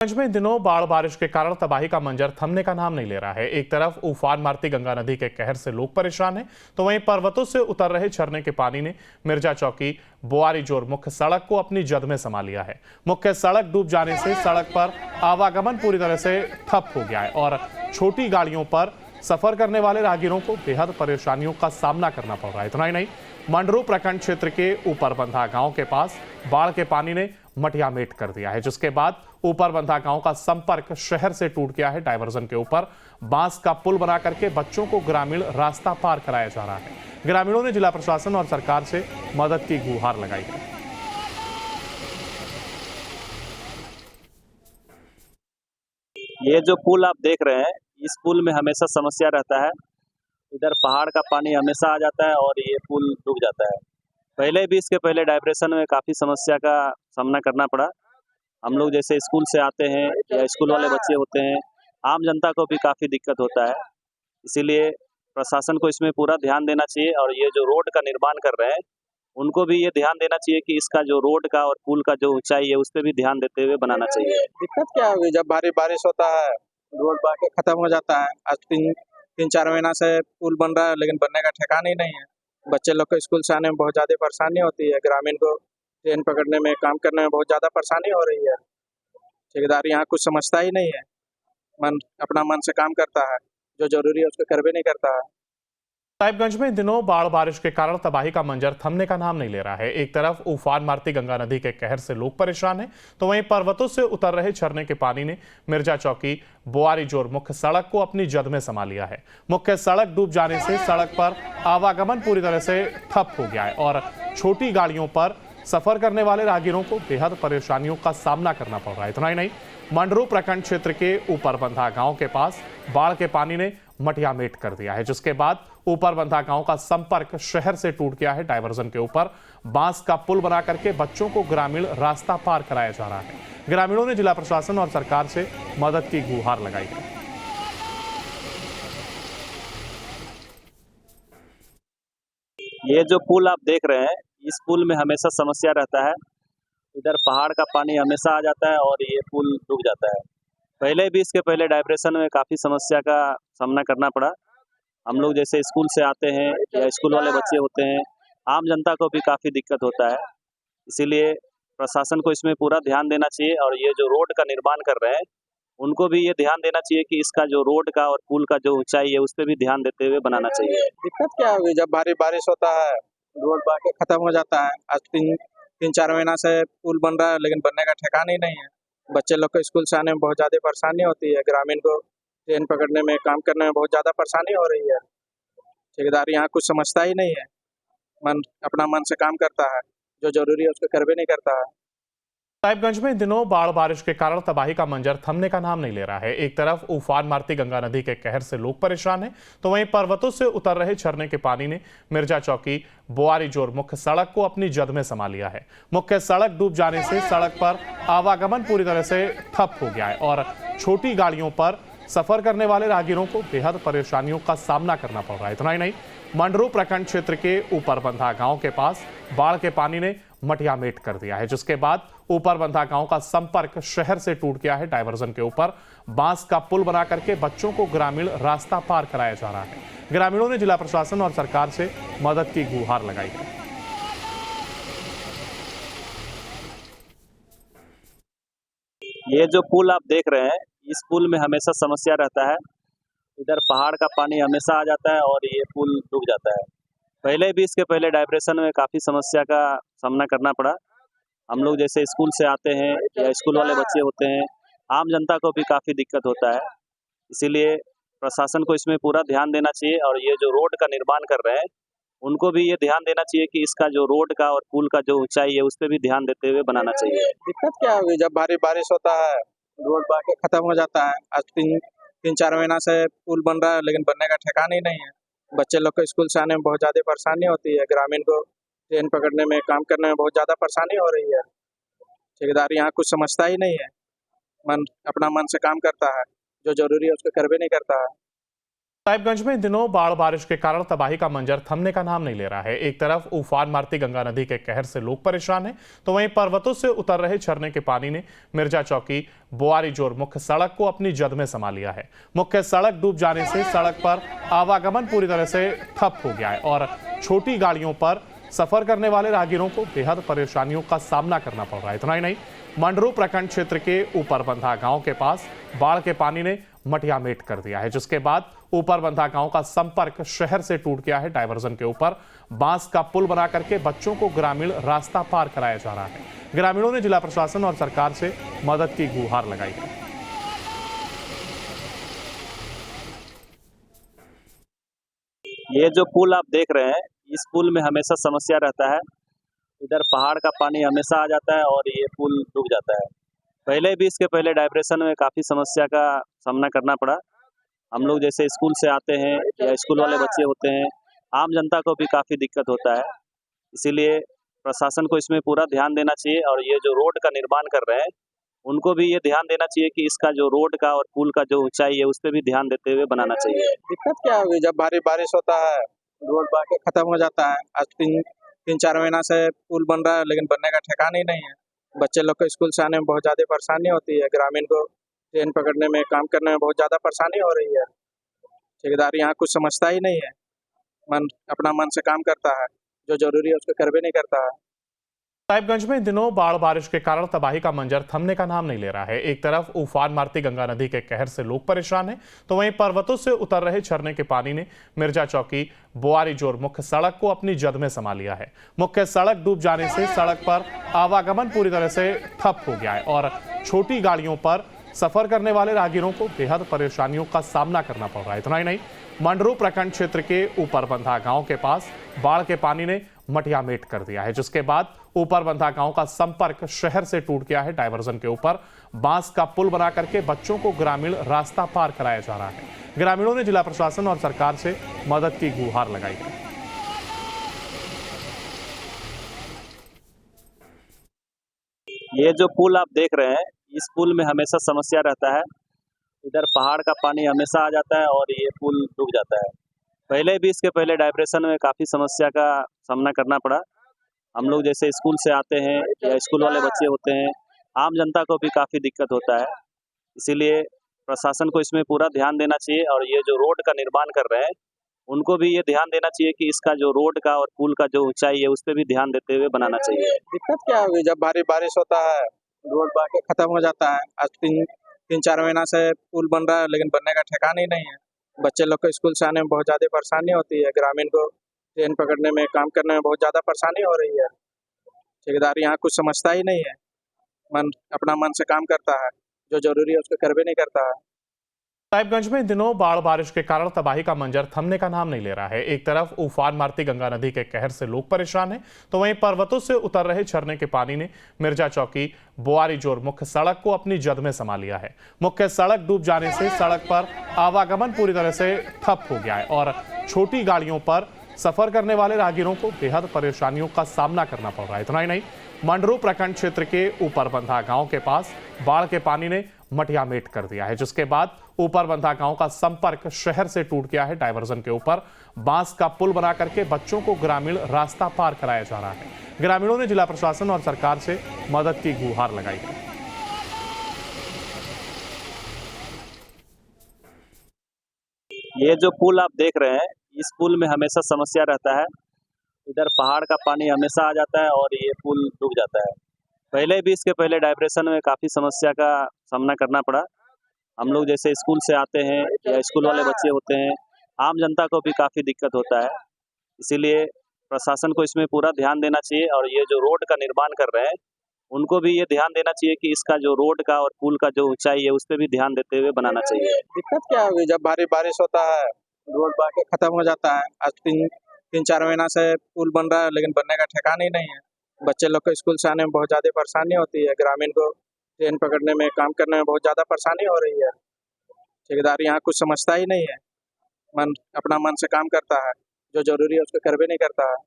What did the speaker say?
गंज में इन दिनों बाढ़ बारिश के कारण तबाही का मंजर थमने का नाम नहीं ले रहा है। एक तरफ उफान मारती गंगा नदी के कहर से लोग परेशान हैं, तो वहीं पर्वतों से उतर रहे झरने के पानी ने मिर्जा चौकी बोआरी जोर मुख्य सड़क को अपनी जद में समा लिया है। मुख्य सड़क डूब जाने से सड़क पर आवागमन पूरी तरह से ठप हो गया है और छोटी गाड़ियों पर सफर करने वाले राहगीरों को बेहद परेशानियों का सामना करना पड़ रहा है। इतना ही नहीं, मंडरू प्रखंड क्षेत्र के ऊपरबंधा गांव के पास बाढ़ के पानी ने मटियामेट कर दिया है, जिसके बाद ऊपरबंधा गांव का संपर्क शहर से टूट गया है। डायवर्जन के ऊपर बांस का पुल बना करके बच्चों को ग्रामीण रास्ता पार कराया जा रहा है। ग्रामीणों ने जिला प्रशासन और सरकार से मदद की गुहार लगाई है। ये जो पुल आप देख रहे हैं, इस पुल में हमेशा समस्या रहता है। इधर पहाड़ का पानी हमेशा आ जाता है और ये पुल डूब जाता है। पहले भी इसके पहले डाइवर्सन में काफ़ी समस्या का सामना करना पड़ा। हम लोग जैसे स्कूल से आते हैं या स्कूल वाले बच्चे होते हैं, आम जनता को भी काफ़ी दिक्कत होता है। इसीलिए प्रशासन को इसमें पूरा ध्यान देना चाहिए और ये जो रोड का निर्माण कर रहे हैं, उनको भी ये ध्यान देना चाहिए कि इसका जो रोड का और पुल का जो ऊंचाई है उस पर भी ध्यान देते हुए बनाना चाहिए। दिक्कत क्या होगी जब भारी बारिश होता है, रोड बाकी खत्म हो जाता है। आज तीन चार महीना से पुल बन रहा है लेकिन बनने का ठिकाना ही नहीं है। बच्चे लोग को स्कूल से आने में बहुत ज़्यादा परेशानी होती है। ग्रामीण को ट्रेन पकड़ने में, काम करने में बहुत ज़्यादा परेशानी हो रही है। ठेकेदार यहाँ कुछ समझता ही नहीं है, अपना मन से काम करता है, जो जरूरी है उसको करवे नहीं करता है। साहिबगंज में इन दिनों बाढ़ बारिश के कारण तबाही का मंजर थमने का नाम नहीं ले रहा है। एक तरफ उफान मारती गंगा नदी के कहर से लोग परेशान हैं, तो वहीं पर्वतों से उतर रहे झरने के पानी ने मिर्जा चौकी बोआरी जोर मुख्य सड़क को अपनी जद में समा लिया है। मुख्य सड़क डूब जाने से सड़क पर आवागमन पूरी तरह से ठप हो गया है और छोटी गाड़ियों पर सफर करने वाले राहगीरों को बेहद परेशानियों का सामना करना पड़ रहा है। इतना ही नहीं, मंडरू प्रखंड क्षेत्र के ऊपरबंधा गांव के पास बाढ़ के पानी ने मटियामेट कर दिया है, जिसके बाद ऊपरबंधा गांव का संपर्क शहर से टूट गया है। डायवर्जन के ऊपर बांस का पुल बना करके बच्चों को ग्रामीण रास्ता पार कराया जा रहा है। ग्रामीणों ने जिला प्रशासन और सरकार से मदद की गुहार लगाई है। ये जो पुल आप देख रहे हैं, इस पुल में हमेशा समस्या रहता है। इधर पहाड़ का पानी हमेशा आ जाता है और ये पुल डूब जाता है। पहले भी इसके पहले डाइवर्सन में काफ़ी समस्या का सामना करना पड़ा। हम लोग जैसे स्कूल से आते हैं या स्कूल वाले बच्चे होते हैं, आम जनता को भी काफ़ी दिक्कत होता है। इसीलिए प्रशासन को इसमें पूरा ध्यान देना चाहिए और ये जो रोड का निर्माण कर रहे हैं, उनको भी ये ध्यान देना चाहिए कि इसका जो रोड का और पुल का जो ऊंचाई है उस पर भी ध्यान देते हुए बनाना चाहिए। दिक्कत क्या होगी जब भारी बारिश होता है, रोड बाकी खत्म हो जाता है। आज तीन चार महीना से पुल बन रहा है लेकिन बनने का ठिकाना ही नहीं है। बच्चे लोग को स्कूल से आने में बहुत ज़्यादा परेशानी होती है। ग्रामीण को ट्रेन पकड़ने में, काम करने में बहुत ज़्यादा परेशानी हो रही है। ठेकेदार यहाँ कुछ समझता ही नहीं है, अपना मन से काम करता है, जो जरूरी है उसको करवे नहीं करता है। साहिबगंज में इन दिनों बाढ़ बारिश के कारण तबाही का मंजर थमने का नाम नहीं ले रहा है। एक तरफ उफान मारती गंगा नदी के कहर से लोग परेशान हैं, तो वहीं पर्वतों से उतर रहे झरने के पानी ने मिर्जा चौकी बोआरी जोर मुख्य सड़क को अपनी जद में समा लिया है। मुख्य सड़क डूब जाने से सड़क पर आवागमन पूरी तरह से ठप हो गया है और छोटी गाड़ियों पर सफर करने वाले राहगीरों को बेहद परेशानियों का सामना करना पड़ रहा है। इतना ही नहीं, मंडरू प्रखंड क्षेत्र के ऊपरबंधा गांव के पास बाढ़ के पानी ने मटियामेट कर दिया है, जिसके बाद ऊपरबंधा गांव का संपर्क शहर से टूट गया है। डायवर्जन के ऊपर बांस का पुल बना करके बच्चों को ग्रामीण रास्ता पार कराया जा रहा है। ग्रामीणों ने जिला प्रशासन और सरकार से मदद की गुहार लगाई है। ये जो पुल आप देख रहे हैं, इस पुल में हमेशा समस्या रहता है। इधर पहाड़ का पानी हमेशा आ जाता है और ये पुल डूब जाता है। पहले भी इसके पहले डाइवर्सन में काफ़ी समस्या का सामना करना पड़ा। हम लोग जैसे स्कूल से आते हैं या स्कूल वाले बच्चे होते हैं, आम जनता को भी काफ़ी दिक्कत होता है। इसीलिए प्रशासन को इसमें पूरा ध्यान देना चाहिए और ये जो रोड का निर्माण कर रहे हैं, उनको भी ये ध्यान देना चाहिए कि इसका जो रोड का और पुल का जो ऊंचाई है उस पर भी ध्यान देते हुए बनाना चाहिए। दिक्कत क्या होगी जब भारी बारिश होता है, रोड बाकी खत्म हो जाता है। आज तीन चार महीना से पुल बन रहा है लेकिन बनने का ठिकाना ही नहीं है। बच्चे लोग को स्कूल से आने में बहुत ज़्यादा परेशानी होती है। ग्रामीण को ट्रेन पकड़ने में, काम करने में बहुत ज़्यादा परेशानी हो रही है। ठेकेदार यहाँ कुछ समझता ही नहीं है, अपना मन से काम करता है, जो जरूरी है उसको करवे नहीं करता है। साहिबगंज में इन दिनों बाढ़ बारिश के कारण तबाही का मंजर थमने का नाम नहीं ले रहा है। एक तरफ उफान मारती गंगा नदी के कहर से लोग परेशान हैं, तो वहीं पर्वतों से उतर रहे झरने के पानी ने मिर्जा चौकी बोआरी जोर मुख्य सड़क को अपनी जद में समा लिया है। मुख्य सड़क डूब जाने से सड़क पर आवागमन पूरी तरह से ठप हो गया है और छोटी गाड़ियों पर सफर करने वाले राहगीरों को बेहद परेशानियों का सामना करना पड़ रहा है। इतना ही नहीं, मंडरू प्रखंड क्षेत्र के ऊपरबंधा गांव के पास बाढ़ के पानी ने मटियामेट कर दिया है, जिसके बाद ऊपरबंधा गांव का संपर्क शहर से टूट गया है। डायवर्जन के ऊपर बांस का पुल बना करके बच्चों को ग्रामीण रास्ता पार कराया जा रहा है। ग्रामीणों ने जिला प्रशासन और सरकार से मदद की गुहार लगाई है। ये जो पुल आप देख रहे हैं, इस पुल में हमेशा समस्या रहता है। इधर पहाड़ का पानी हमेशा आ जाता है और ये पुल डूब जाता है। पहले भी इसके पहले डाइवर्सन में काफ़ी समस्या का सामना करना पड़ा। हम लोग जैसे स्कूल से आते हैं या स्कूल वाले बच्चे होते हैं, आम जनता को भी काफ़ी दिक्कत होता है। इसीलिए प्रशासन को इसमें पूरा ध्यान देना चाहिए और ये जो रोड का निर्माण कर रहे हैं, उनको भी ये ध्यान देना चाहिए कि इसका जो रोड का और पुल का जो ऊंचाई है, उस पर भी ध्यान देते हुए बनाना चाहिए। दिक्कत क्या होगी जब भारी बारिश होता है, रोड बाकी खत्म हो जाता है। आज तीन चार महीना से पुल बन रहा है, लेकिन बनने का ठिकाना ही नहीं है। बच्चे लोग को स्कूल से आने में बहुत ज़्यादा परेशानी होती है। ग्रामीण को ट्रेन पकड़ने में, काम करने में बहुत ज़्यादा परेशानी हो रही है। ठेकेदार यहाँ कुछ समझता ही नहीं है, अपना मन से काम करता है, जो जरूरी है उसको करवे नहीं करता है। साहिबगंज में इन दिनों बाढ़ बारिश के कारण तबाही का मंजर थमने का नाम नहीं ले रहा है। एक तरफ उफान मारती गंगा नदी के कहर से लोग परेशान हैं, तो वहीं पर्वतों से उतर रहे झरने के पानी ने मिर्जा चौकी बोआरी जोर मुख्य सड़क को अपनी जद में समा लिया है। मुख्य सड़क डूब जाने से सड़क पर आवागमन पूरी तरह से ठप हो गया है और छोटी गाड़ियों पर सफर करने वाले राहगीरों को बेहद परेशानियों का सामना करना पड़ रहा है। इतना ही नहीं, मंडरू प्रखंड क्षेत्र के ऊपरबंधा गांव के पास बाढ़ के पानी ने मटियामेट कर दिया है, जिसके बाद ऊपरबंधा गांव का संपर्क शहर से टूट गया है। डायवर्जन के ऊपर बांस का पुल बना करके बच्चों को ग्रामीण रास्ता पार कराया जा रहा है। ग्रामीणों ने जिला प्रशासन और सरकार से मदद की गुहार लगाई है। ये जो पुल आप देख रहे हैं, इस पुल में हमेशा समस्या रहता है। इधर पहाड़ का पानी हमेशा आ जाता है और ये पुल डूब जाता है। पहले भी इसके पहले डाइवर्सन में काफ़ी समस्या का सामना करना पड़ा। हम लोग जैसे स्कूल से आते हैं या स्कूल वाले बच्चे होते हैं, आम जनता को भी काफ़ी दिक्कत होता है। इसीलिए प्रशासन को इसमें पूरा ध्यान देना चाहिए और ये जो रोड का निर्माण कर रहे हैं, उनको भी ये ध्यान देना चाहिए कि इसका जो रोड का और पुल का जो ऊंचाई है, उस पर भी ध्यान देते हुए बनाना चाहिए। दिक्कत क्या होगी जब भारी बारिश होता है, रोड बाकी खत्म हो जाता है। आज तीन चार महीना से पुल बन रहा है, लेकिन बनने का ठिकाना ही नहीं है। बच्चे लोग को स्कूल से आने में बहुत ज़्यादा परेशानी होती है। ग्रामीण को ट्रेन पकड़ने में, काम करने में बहुत ज़्यादा परेशानी हो रही है। ठेकेदार यहाँ कुछ समझता ही नहीं है, अपना मन से काम करता है, जो जरूरी है उसको करवे नहीं करता है। साहिबगंज में इन दिनों बाढ़ बारिश के कारण तबाही का मंजर थमने का नाम नहीं ले रहा है। एक तरफ उफान मारती गंगा नदी के कहर से लोग परेशान हैं, तो वहीं पर्वतों से उतर रहे झरने के पानी ने मिर्जा चौकी बोआरी जोर मुख्य सड़क को अपनी जद में समा लिया है। मुख्य सड़क डूब जाने से सड़क पर आवागमन पूरी तरह से ठप हो गया है और छोटी गाड़ियों पर सफर करने वाले राहगीरों को बेहद परेशानियों का सामना करना पड़ रहा है। इतना ही नहीं, मंडरू प्रखंड क्षेत्र के ऊपरबंधा गांव के पास बाढ़ के पानी ने मटियामेट कर दिया है, जिसके बाद ऊपरबंधा गांव का संपर्क शहर से टूट गया है। डायवर्जन के ऊपर बांस का पुल बना करके बच्चों को ग्रामीण रास्ता पार कराया जा रहा है। ग्रामीणों ने जिला प्रशासन और सरकार से मदद की गुहार लगाई है। ये जो पुल आप देख रहे हैं, इस पुल में हमेशा समस्या रहता है। इधर पहाड़ का पानी हमेशा आ जाता है और ये पुल डूब जाता है। पहले भी इसके पहले डाइवर्सन में काफ़ी समस्या का सामना करना पड़ा। हम लोग जैसे स्कूल से आते हैं या स्कूल वाले बच्चे होते हैं, आम जनता को भी काफ़ी दिक्कत होता है। इसीलिए प्रशासन को इसमें पूरा ध्यान देना चाहिए और ये जो रोड का निर्माण कर रहे हैं, उनको भी ये ध्यान देना चाहिए कि इसका जो रोड का और पुल का जो ऊंचाई है, उस पर भी ध्यान देते हुए बनाना चाहिए। दिक्कत क्या होगी जब भारी बारिश होता है, रोड बाकी खत्म हो जाता है। आज तीन चार महीना से पुल बन रहा है, लेकिन बनने का ठिकाना ही नहीं है। बच्चे लोग को स्कूल से आने में बहुत ज़्यादा परेशानी होती है। ग्रामीण को ट्रेन पकड़ने में, काम करने में बहुत ज़्यादा परेशानी हो रही है। ठेकेदार यहाँ कुछ समझता ही नहीं है, अपना मन से काम करता है, जो जरूरी है उसको करवे नहीं करता है।